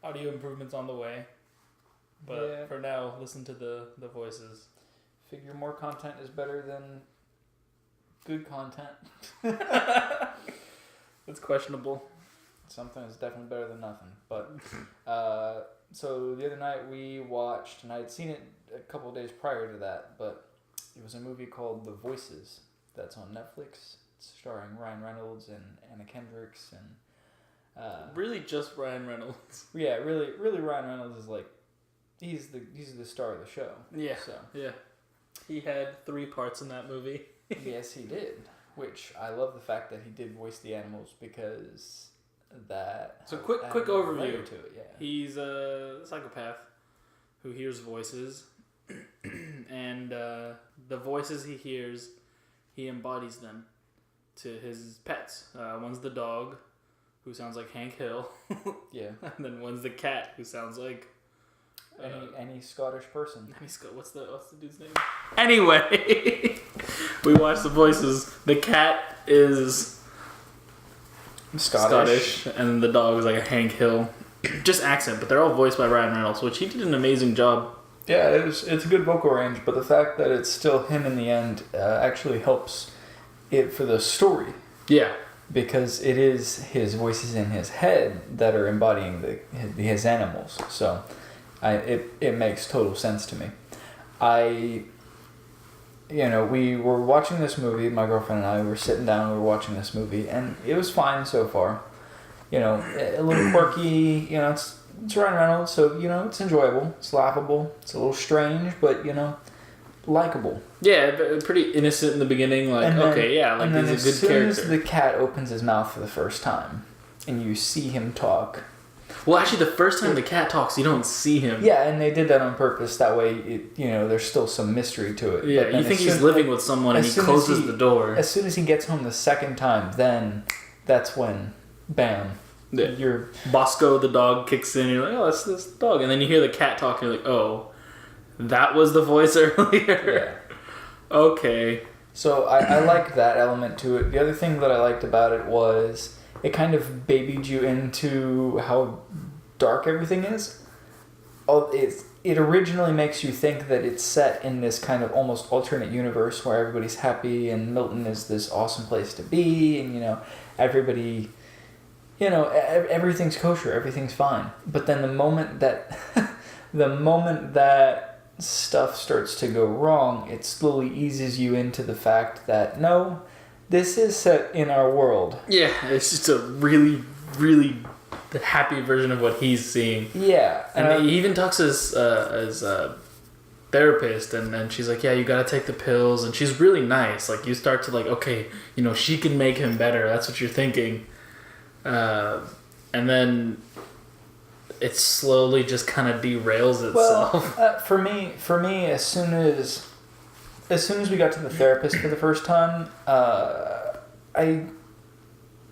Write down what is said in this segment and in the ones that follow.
audio improvements on the way. But for now, listen to the voices. Figure more content is better than good content. It's questionable. Something is definitely better than nothing. But so the other night we watched, and I had seen it a couple of days prior to that, but it was a movie called The Voices that's on Netflix. It's starring Ryan Reynolds and Anna Kendricks and really just Ryan Reynolds. Yeah, really Ryan Reynolds is like he's the star of the show. Yeah. So yeah. He had 3 parts in that movie. Yes, he did. Which I love the fact that he did voice the animals because that. So quick overview. To it, yeah. He's a psychopath who hears voices, and the voices he hears, he embodies them to his pets. One's the dog, who sounds like Hank Hill. Yeah. And then one's the cat, who sounds like any Scottish person. What's the dude's name? Anyway, we watched The Voices. The cat is Scottish, and the dog is like a Hank Hill. Just accent, but they're all voiced by Ryan Reynolds, which he did an amazing job. Yeah, it's a good vocal range, but the fact that it's still him in the end actually helps it for the story. Yeah. Because it is his voices in his head that are embodying his animals. So it makes total sense to me. We were watching this movie, my girlfriend and I were sitting down, we were watching this movie, and it was fine so far. A little quirky, it's Ryan Reynolds, so, it's enjoyable, it's laughable, it's a little strange, but, likable. Yeah, pretty innocent in the beginning, like, he's a good character. As soon as the cat opens his mouth for the first time, and you see him talk. Well, actually, the first time the cat talks, you don't see him. Yeah, and they did that on purpose. That way, there's still some mystery to it. Yeah, you think he's living with someone, and he closes the door. As soon as he gets home the second time, then that's when, bam, your Bosco the dog kicks in. You're like, oh, that's this dog, and then you hear the cat talk. You're like, oh, that was the voice earlier. Yeah. Okay. So I like that element to it. The other thing that I liked about it was it kind of babied you into how dark everything is. It originally makes you think that it's set in this kind of almost alternate universe where everybody's happy and Milton is this awesome place to be, and everybody, everything's kosher, everything's fine. But then the moment that stuff starts to go wrong, it slowly eases you into the fact that no, this is set in our world. Yeah, it's just a really, really happy version of what he's seeing. Yeah. And he even talks as therapist, and then she's like, yeah, you gotta take the pills, and she's really nice. Like, you start to like, okay, she can make him better. That's what you're thinking. And then it slowly just kind of derails itself. Well, for me, as soon as we got to the therapist for the first time, I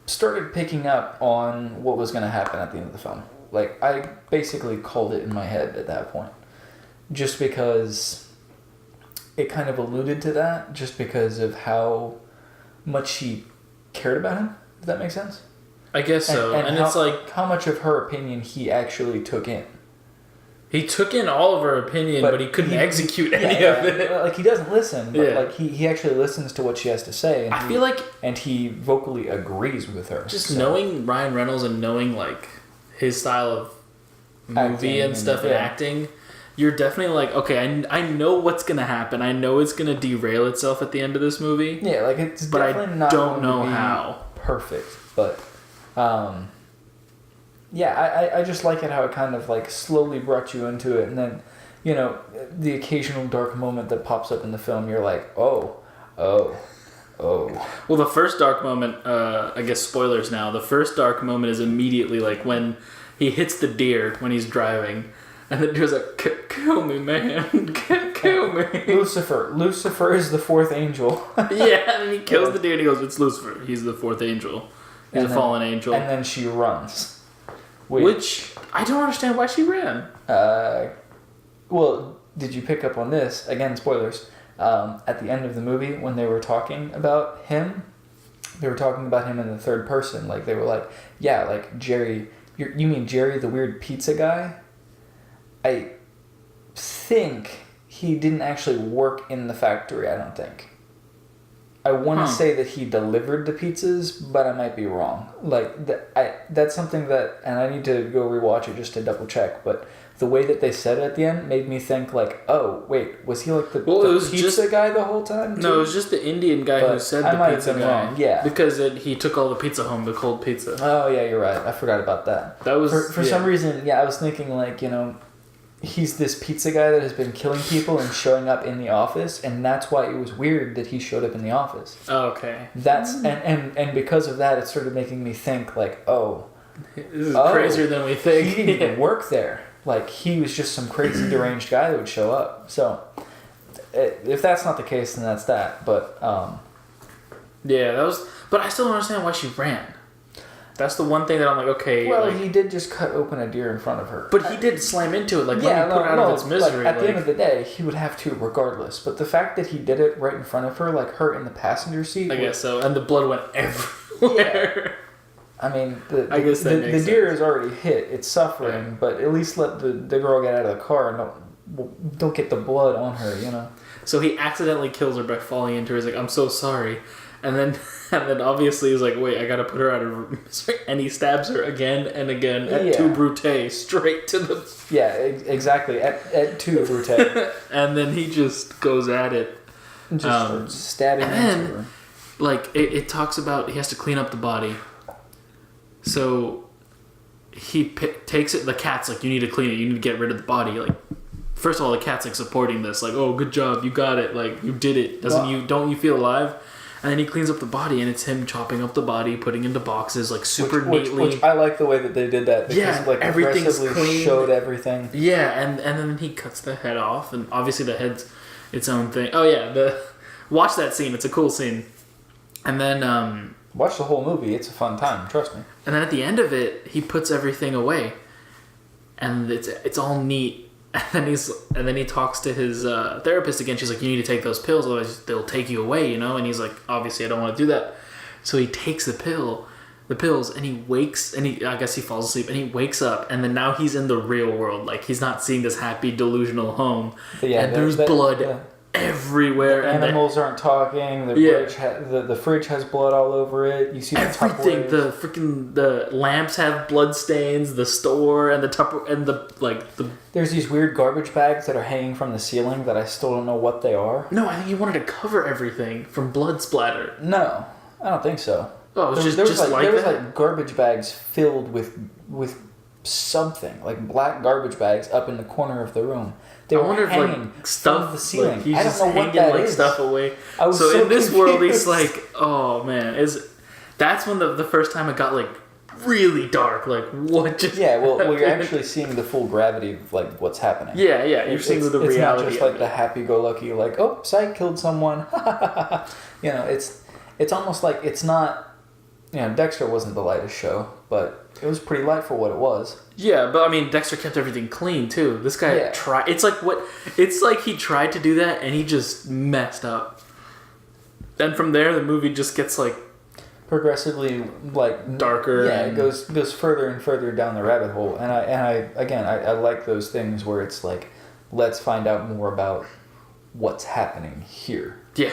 started picking up on what was going to happen at the end of the film. Like, I basically called it in my head at that point. Just because it kind of alluded to that, just because of how much she cared about him, if that makes sense. I guess so. And how, it's like how much of her opinion he actually took in. He took in all of her opinion, but he couldn't execute any of it. Like, he doesn't listen, but like he actually listens to what she has to say. And I feel like... And he vocally agrees with her. Just knowing Ryan Reynolds and knowing, like, his style of movie and stuff and acting, you're definitely like, okay, I know what's going to happen. I know it's going to derail itself at the end of this movie. Yeah, like, it's but definitely not don't know how. Perfect, but... I just like it how it kind of like slowly brought you into it, and then the occasional dark moment that pops up in the film, you're like, oh. Well, the first dark moment, I guess spoilers now, the first dark moment is immediately like when he hits the deer when he's driving, and the deer's like, kill me, man, kill me. Lucifer is the fourth angel. Yeah, and he kills the deer and he goes, it's Lucifer, he's the fourth angel. He's a fallen angel. And then she runs. Which I don't understand why she ran. Well, did you pick up on this? Again, spoilers. At the end of the movie, when they were talking about him, they were talking about him in the third person. Like, they were like, yeah, like, Jerry You mean Jerry, the weird pizza guy? I think he didn't actually work in the factory, I don't think. I want to say that he delivered the pizzas, but I might be wrong. Like, that's something that, and I need to go rewatch it just to double check, but the way that they said it at the end made me think, like, oh, wait, was he like the pizza guy the whole time, too? No, it was just the Indian guy who said the pizza guy. Wrong. Yeah. Because he took all the pizza home, the cold pizza. Oh, yeah, you're right. I forgot about that. That was... For some reason, I was thinking, like, he's this pizza guy that has been killing people and showing up in the office, and that's why it was weird that he showed up in the office. Oh, okay. That's and because of that, it started making me think, like, this is crazier than we think. He didn't even work there. Like, he was just some crazy deranged guy that would show up. So, if that's not the case, then that's that. But yeah, that was. But I still don't understand why she ran. That's the one thing that I'm like, okay. Well, he did just cut open a deer in front of her. But he did slam into it, like, let me put it out of its misery. Like, at the end of the day, he would have to regardless. But the fact that he did it right in front of her, like her in the passenger seat. I guess so. And the blood went everywhere. Yeah. I mean, the deer is already hit. It's suffering, but at least let the girl get out of the car and don't get the blood on her, So he accidentally kills her by falling into her. He's like, I'm so sorry. And then obviously he's like, wait, I gotta put her out of her misery. And he stabs her again and again at two brute, straight to the... Yeah, exactly. At two brute. And then he just goes at it. Just stabbing into her. Like, it talks about he has to clean up the body. So he takes it, the cat's like, you need to clean it, you need to get rid of the body. Like, first of all, the cat's like supporting this, like, oh, good job, you got it, like, you did it. Don't you feel alive? And then he cleans up the body, and it's him chopping up the body, putting into boxes, like, super neatly. Which I like the way that they did that. Because, like, everything's clean. Showed everything. Yeah, and then he cuts the head off, and obviously the head's its own thing. Oh, yeah, watch that scene. It's a cool scene. And then... watch the whole movie. It's a fun time. Trust me. And then at the end of it, he puts everything away. And it's all neat. And then he talks to his therapist again. She's like, you need to take those pills, otherwise they'll take you away, And he's like, obviously I don't want to do that. So he takes the pills, and he wakes, and I guess he falls asleep, and he wakes up, and then now he's in the real world. Like, he's not seeing this happy delusional home. And there's blood everywhere. The animals aren't talking. The fridge has blood all over it. You see everything. The lamps have blood stains. The store and the Tupper and the. There's these weird garbage bags that are hanging from the ceiling that I still don't know what they are. No, I think he wanted to cover everything from blood splatter. No, I don't think so. Oh, it was there was like garbage bags filled with something, like black garbage bags up in the corner of the room. They were hanging stuff from the ceiling. He's I don't know what that is. Stuff away. I was so in this confused. world, he's like, oh man, that's when the first time it got like really dark. Like, what just? Yeah, well, you're actually seeing the full gravity of like what's happening. Yeah, you're seeing the reality. It's not just like the happy-go-lucky, like, oh, Psych killed someone. It's almost like it's not. Dexter wasn't the lightest show, but it was pretty light for what it was. Yeah, but I mean, Dexter kept everything clean too. This guy tried. It's like he tried to do that and he just messed up. And from there, the movie just gets like progressively like darker. Yeah, it goes further and further down the rabbit hole. And I like those things where it's like, let's find out more about what's happening here. Yeah.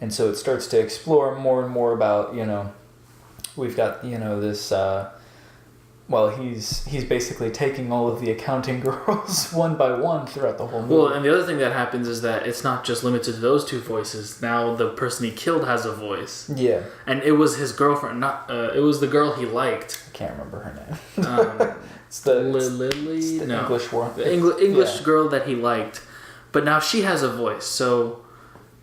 And so it starts to explore more and more about we've got this. He's basically taking all of the accounting girls one by one throughout the whole movie. Well, and the other thing that happens is that it's not just limited to those two voices. Now the person he killed has a voice. Yeah. And it was his girlfriend, it was the girl he liked. I can't remember her name. It's the English one. The English girl that he liked. But now she has a voice, so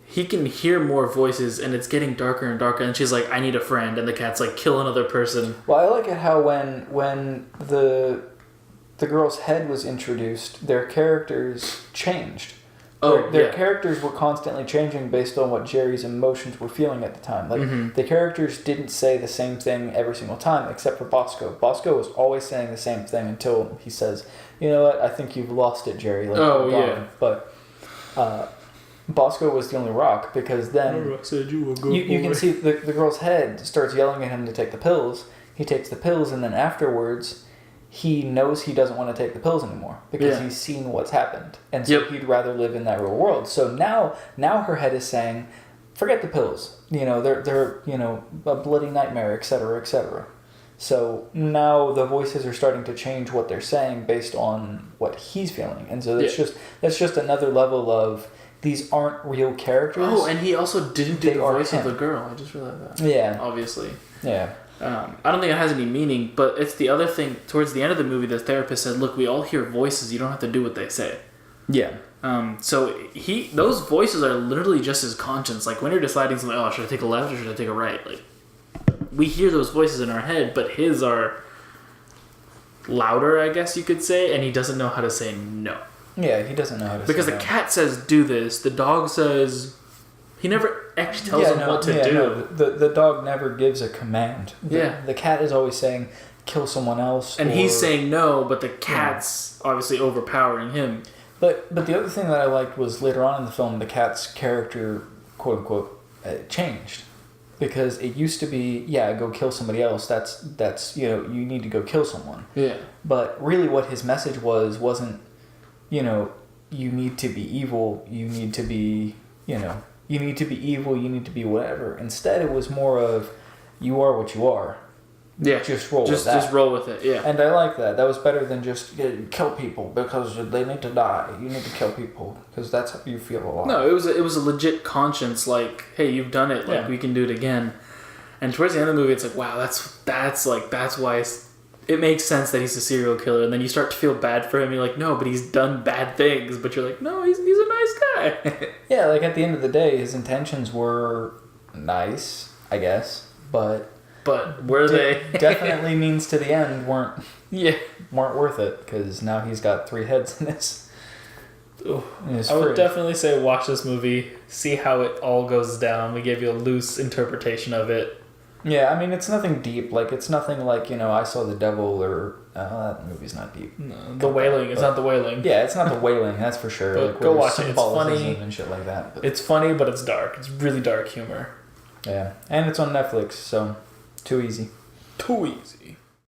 he can hear more voices, and it's getting darker and darker. And she's like, "I need a friend," and the cat's like, "Kill another person." Well, I like it how when the girl's head was introduced, their characters changed. Their characters were constantly changing based on what Jerry's emotions were feeling at the time. Like the characters didn't say the same thing every single time, except for Bosco. Bosco was always saying the same thing until he says, "You know what? I think you've lost it, Jerry." Like, But. Bosco was the only rock because then you can see the girl's head starts yelling at him to take the pills. He takes the pills, and then afterwards he knows he doesn't want to take the pills anymore because he's seen what's happened, and so he'd rather live in that real world. So now her head is saying, forget the pills. They're a bloody nightmare, etc., etc. So now the voices are starting to change what they're saying based on what he's feeling, and so that's just another level of these aren't real characters. Oh, and he also didn't do the voice of the girl. I just realized that. Yeah, obviously. Yeah. I don't think it has any meaning, but it's the other thing. Towards the end of the movie, the therapist said, "Look, we all hear voices. You don't have to do what they say." Yeah. So those voices are literally just his conscience. Like when you're deciding something, oh, should I take a left or should I take a right? Like we hear those voices in our head, but his are louder, I guess you could say, and he doesn't know how to say no. Yeah, he doesn't know how to say no. Because the cat says, do this. The dog says... He never actually tells him what to do. No, the dog never gives a command. Yeah. The cat is always saying, kill someone else. And he's saying no, but the cat's obviously overpowering him. But the other thing that I liked was later on in the film, the cat's character, quote unquote, changed. Because it used to be, go kill somebody else. That's you need to go kill someone. Yeah. But really what his message wasn't, you need to be evil, you need to be, you need to be evil, you need to be whatever. Instead, it was more of, you are what you are. Yeah. Just roll with that. Just roll with it, yeah. And I like that. That was better than just kill people because they need to die. You need to kill people because that's how you feel alive. No, it was a legit conscience. Like, hey, you've done it. Like, we can do it again. And towards the end of the movie, it's like, wow, that's why it makes sense that he's a serial killer. And then you start to feel bad for him. You're like, no, but he's done bad things. But you're like, no, he's a nice guy. Yeah, like at the end of the day, his intentions were nice, I guess, but were they? Definitely means to the end weren't worth it because now he's got 3 heads in this. I would definitely say watch this movie, see how it all goes down. We gave you a loose interpretation of it. Yeah, I mean, it's nothing deep. Like, it's nothing like, I Saw the Devil or... that movie's not deep. No, The Wailing. It's not The Wailing. Yeah, it's not The Wailing, that's for sure. But like, go watch it. It's funny. And shit like that. But. It's funny, but it's dark. It's really dark humor. Yeah, and it's on Netflix, so too easy. Too easy.